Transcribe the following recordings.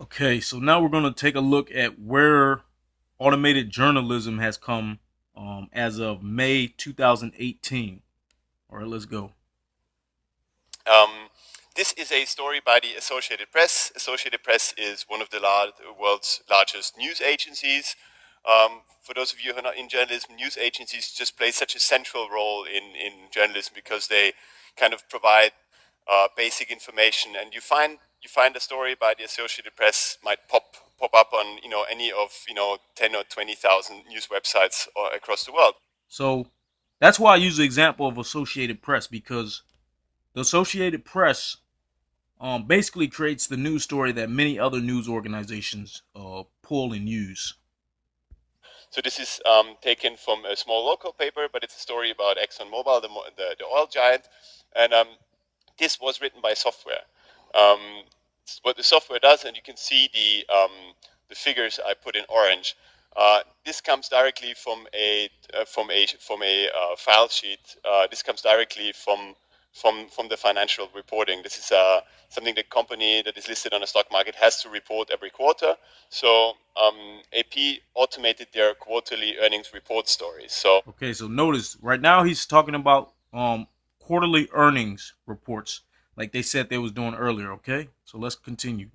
Okay, so now we're going to take a look at where automated journalism has come as of May 2018. All right, let's go. Um, this is a story by the Associated Press. Associated Press is one of the world's largest news agencies. For those of you who are not in journalism, news agencies just play such a central role in journalism because they kind of provide basic information. And you find a story by the Associated Press might pop up on any of 10 or 20,000 news websites across the world. So that's why I use the example of Associated Press because the Associated Press basically creates the news story that many other news organizations pull and use. So this is taken from a small local paper, but it's a story about ExxonMobil, the oil giant, and this was written by software. Um, what the software does, and you can see the figures I put in orange. This comes directly from a file sheet. This comes directly from the financial reporting. This is something the company that is listed on the stock market has to report every quarter. So AP automated their quarterly earnings report stories. So Okay, so notice right now he's talking about quarterly earnings reports like they said they was doing earlier. Okay, so let's continue.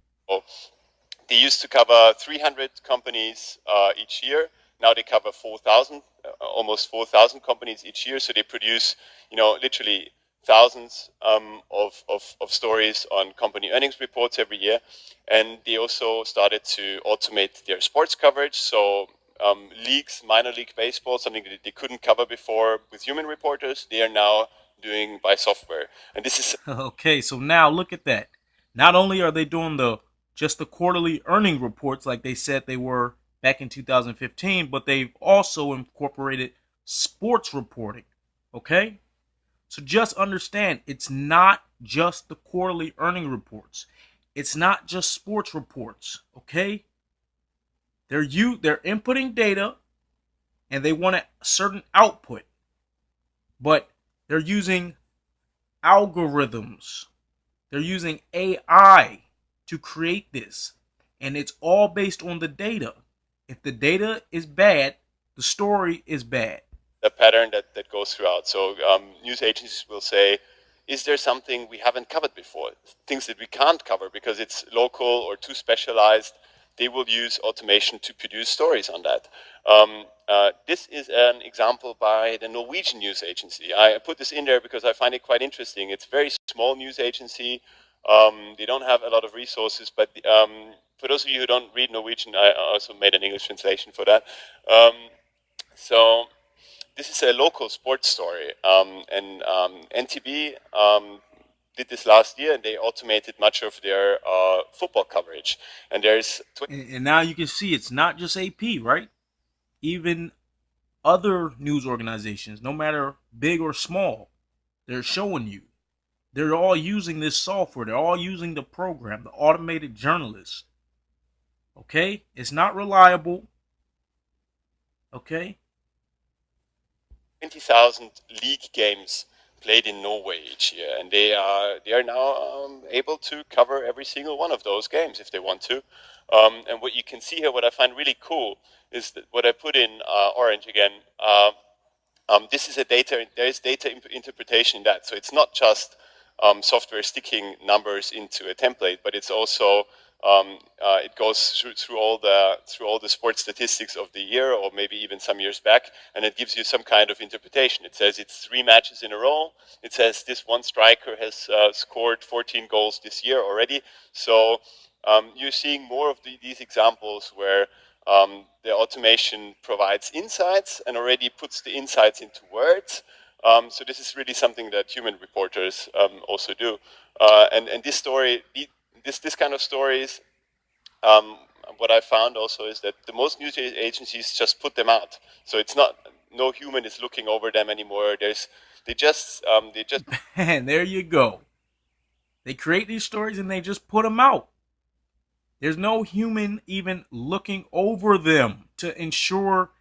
they used to cover 300 companies each year. Now they cover 4,000, almost 4,000 companies each year. So they produce, literally thousands of stories on company earnings reports every year. And they also started to automate their sports coverage. So leagues, minor league baseball, something that they couldn't cover before with human reporters, they are now doing by software. And this is Okay, so now look at that. Not only are they doing the just the quarterly earning reports like they said they were back in 2015, but they've also incorporated sports reporting. Okay? So just understand it's not just the quarterly earning reports. It's not just sports reports, okay? They're inputting data and they want a certain output, but they're using algorithms. They're using AI to create this. And it's all based on the data. If the data is bad, the story is bad. a pattern that goes throughout. So news agencies will say, is there something we haven't covered before? Things that we can't cover because it's local or too specialized. They will use automation to produce stories on that. This is an example by the Norwegian news agency. I put this in there because I find it quite interesting. It's a very small news agency. They don't have a lot of resources, but for those of you who don't read Norwegian, I also made an English translation for that. Um, so this is a local sports story, and NTB did this last year, and they automated much of their football coverage. And there's And now you can see it's not just AP, right? Even other news organizations, no matter big or small, they're showing you. They're all using this software. They're all using the program, the automated journalist. Okay? It's not reliable. Okay? 20,000 league games played in Norway each year, and they are now able to cover every single one of those games if they want to. And what you can see here, what I find really cool, is that what I put in orange again. This is a data. There is data interpretation in that, so it's not just software sticking numbers into a template, but it's also it goes through all the sports statistics of the year, or maybe even some years back, and it gives you some kind of interpretation. It says it's 3 matches in a row. It says this one striker has scored 14 goals this year already. So you're seeing more of these examples where the automation provides insights and already puts the insights into words. So this is really something that human reporters also do. And this story, this kind of stories, um, what I found also is that the most news agencies just put them out. So it's not, no human is looking over them anymore. They just And there you go. They create these stories and they just put them out. There's no human even looking over them to ensure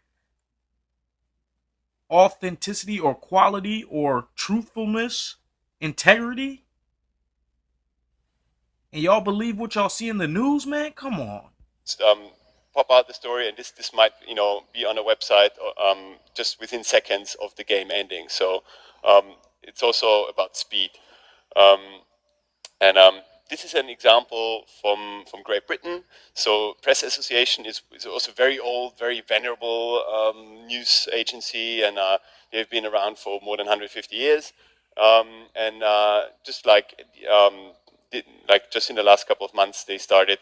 authenticity or quality or truthfulness, integrity. And y'all believe what y'all see in the news, man? Come on. Pop out the story, and this might be on a website just within seconds of the game ending. So it's also about speed. Um, and this is an example from Great Britain. So Press Association is also very old, very venerable news agency, and they've been around for more than 150 years. And just just in the last couple of months, they started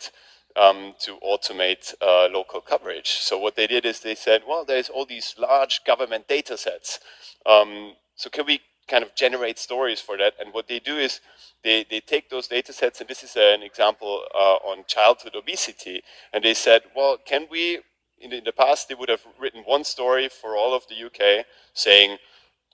to automate local coverage. So what they did is they said, well, there's all these large government data sets. So can we kind of generate stories for that? And what they do is they take those data sets, and this is an example on childhood obesity, and they said, well, can we, in the past, they would have written one story for all of the UK saying,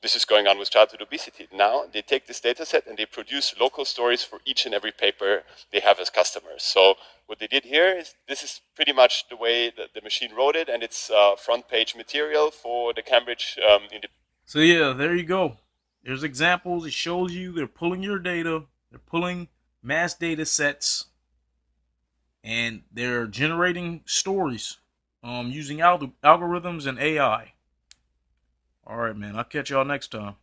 this is going on with childhood obesity. Now they take this data set and they produce local stories for each and every paper they have as customers. So what they did here is, this is pretty much the way that the machine wrote it, and it's front page material for the Cambridge So yeah, there you go. There's examples. It shows you they're pulling your data, they're pulling mass data sets, and they're generating stories using algorithms and AI. All right, man. I'll catch y'all next time.